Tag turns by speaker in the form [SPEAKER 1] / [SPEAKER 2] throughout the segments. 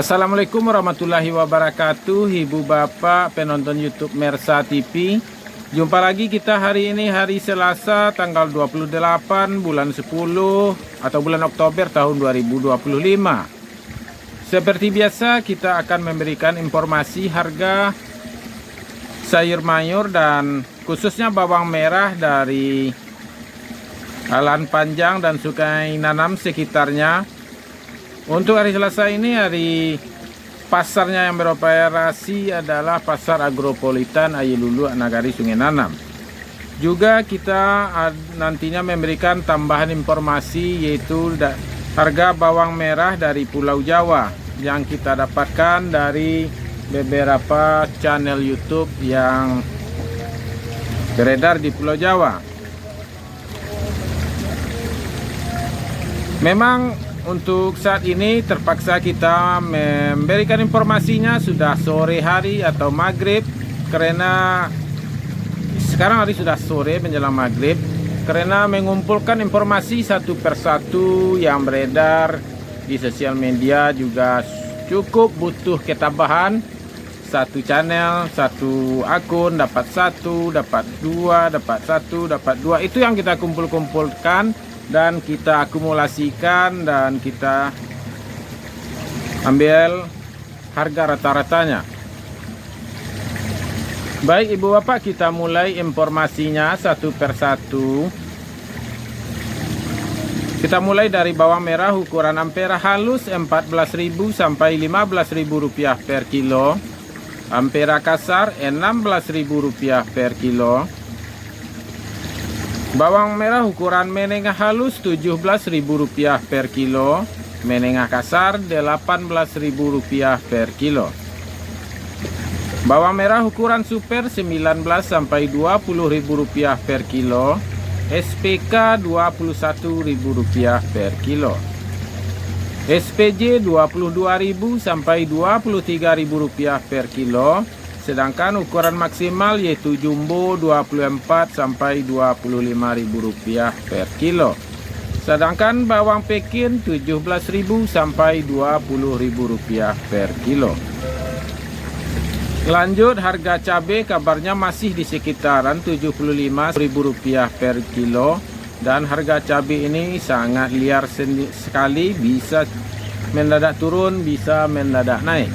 [SPEAKER 1] Assalamualaikum warahmatullahi wabarakatuh, Ibu Bapak penonton YouTube Mersa TV. Jumpa lagi kita hari ini, hari Selasa tanggal 28 bulan 10 atau bulan Oktober tahun 2025. Seperti biasa kita akan memberikan informasi harga sayur mayur dan khususnya bawang merah dari Alan Panjang dan Sungai Nanam sekitarnya. Untuk hari Selasa ini, hari pasarnya yang beroperasi adalah Pasar Agropolitan Ayilulu Nagari Sungai Nanam. Juga kita nantinya memberikan tambahan informasi yaitu harga bawang merah dari Pulau Jawa yang kita dapatkan dari beberapa channel YouTube yang beredar di Pulau Jawa. Memang untuk saat ini terpaksa kita memberikan informasinya sudah sore hari atau maghrib, karena sekarang hari sudah sore menjelang maghrib, karena mengumpulkan informasi satu persatu yang beredar di sosial media juga cukup butuh ketabahan. Satu channel, satu akun dapat satu, dapat dua, dapat satu, dapat dua. Itu yang kita kumpulkan dan kita akumulasikan dan kita ambil harga rata-ratanya. Baik Ibu Bapak, kita mulai informasinya satu persatu. Kita mulai dari bawang merah ukuran ampera halus 14.000 sampai 15.000 rupiah per kilo. Ampera kasar 16.000 rupiah per kilo. Bawang merah ukuran menengah halus 17.000 rupiah per kilo, menengah kasar 18.000 rupiah per kilo. Bawang merah ukuran super 19 sampai 20.000 rupiah per kilo, SPK 21.000 rupiah per kilo. SPJ 22.000 sampai 23.000 rupiah per kilo. Sedangkan ukuran maksimal yaitu jumbo 24 sampai 25.000 rupiah per kilo. Sedangkan bawang Pekin 17.000 sampai 20.000 rupiah per kilo. Lanjut, harga cabai kabarnya masih di sekitaran 75.000 rupiah per kilo. Dan harga cabai ini sangat liar sekali, bisa mendadak turun, bisa mendadak naik.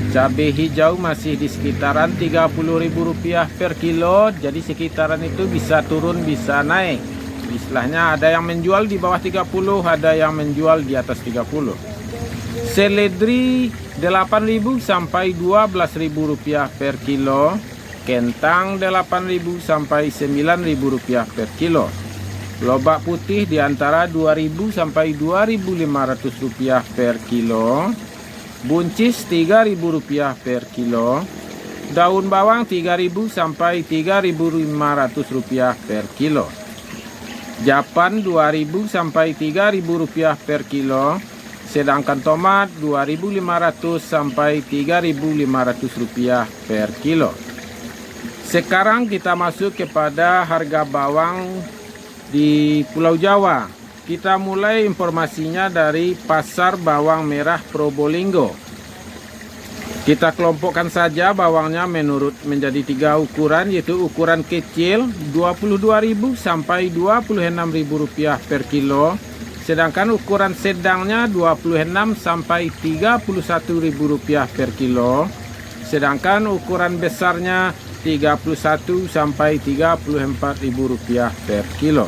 [SPEAKER 1] Cabai hijau masih di sekitaran 30.000 rupiah per kilo, jadi sekitaran itu bisa turun bisa naik. Istilahnya ada yang menjual di bawah 30, ada yang menjual di atas 30. Seledri 8.000 sampai 12.000 rupiah per kilo, kentang 8.000 sampai 9.000 rupiah per kilo. Lobak putih di antara 2.000 sampai 2.500 rupiah per kilo. Buncis 3.000 rupiah per kilo. Daun bawang 3.000 sampai 3.500 rupiah per kilo. Japan 2.000 sampai 3.000 rupiah per kilo. Sedangkan tomat 2.500 sampai 3.500 rupiah per kilo. Sekarang kita masuk kepada harga bawang di Pulau Jawa. Kita mulai informasinya dari Pasar Bawang Merah Probolinggo. Kita kelompokkan saja bawangnya menjadi 3 ukuran, yaitu ukuran kecil 22.000 sampai 26.000 rupiah per kilo. Sedangkan ukuran sedangnya 26 sampai 31.000 rupiah per kilo. Sedangkan ukuran besarnya 31 sampai 34.000 rupiah per kilo.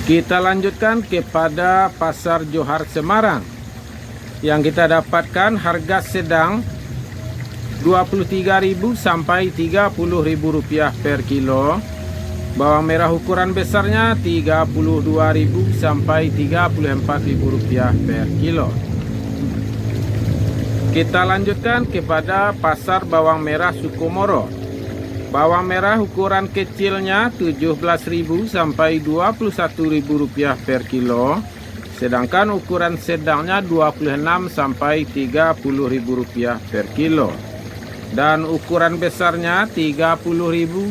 [SPEAKER 1] Kita lanjutkan kepada Pasar Johar Semarang. Yang kita dapatkan harga sedang 23.000 sampai 30.000 rupiah per kilo. Bawang merah ukuran besarnya 32.000 sampai 34.000 rupiah per kilo. Kita lanjutkan kepada Pasar Bawang Merah Sukomoro. Bawang merah ukuran kecilnya 17.000 sampai 21.000 rupiah per kilo. Sedangkan ukuran sedangnya 26 sampai 30.000 rupiah per kilo. Dan ukuran besarnya 30.000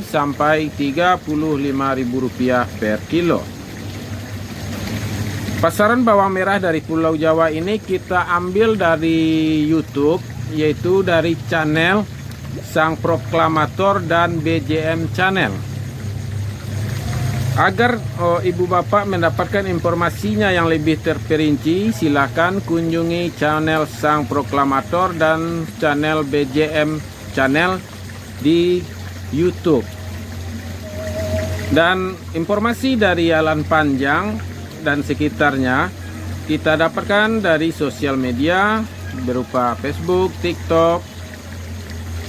[SPEAKER 1] sampai 35.000 rupiah per kilo. Pasaran bawang merah dari Pulau Jawa ini kita ambil dari YouTube, yaitu dari channel Sang Proklamator dan BJM Channel. Agar ibu bapak mendapatkan informasinya yang lebih terperinci, silakan kunjungi channel Sang Proklamator dan channel BJM Channel di YouTube. Dan informasi dari Alan Panjang dan sekitarnya kita dapatkan dari sosial media berupa Facebook, TikTok,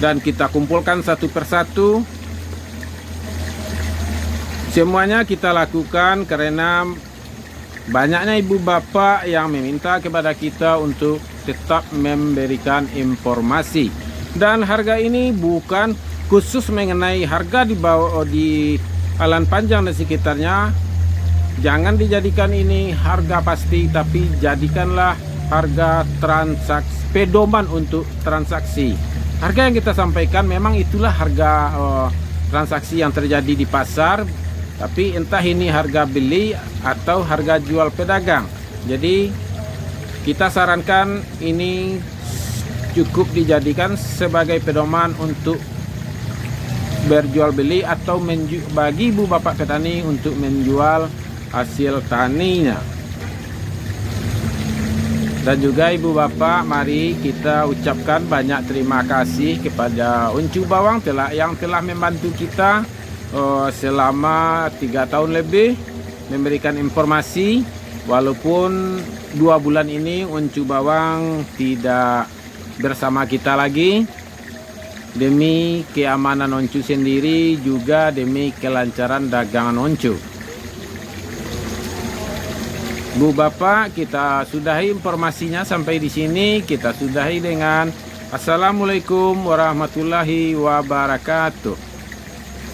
[SPEAKER 1] dan kita kumpulkan satu persatu. Semuanya kita lakukan karena banyaknya ibu bapak yang meminta kepada kita untuk tetap memberikan informasi. Dan harga ini bukan khusus mengenai harga di Alan Panjang dan sekitarnya. Jangan dijadikan ini harga pasti, tapi jadikanlah harga transaksi, pedoman untuk transaksi. Harga yang kita sampaikan memang itulah harga transaksi yang terjadi di pasar, tapi entah ini harga beli atau harga jual pedagang. Jadi kita sarankan ini cukup dijadikan sebagai pedoman untuk berjual beli atau bagi ibu bapak petani untuk menjual hasil taninya. Dan juga ibu bapak, mari kita ucapkan banyak terima kasih kepada Uncu Bawang yang telah membantu kita selama 3 tahun lebih memberikan informasi. Walaupun 2 bulan ini Uncu Bawang tidak bersama kita lagi, demi keamanan Oncu sendiri juga demi kelancaran dagangan Oncu. Bu bapak, kita sudahi informasinya sampai di sini. Kita sudahi dengan Assalamualaikum warahmatullahi wabarakatuh.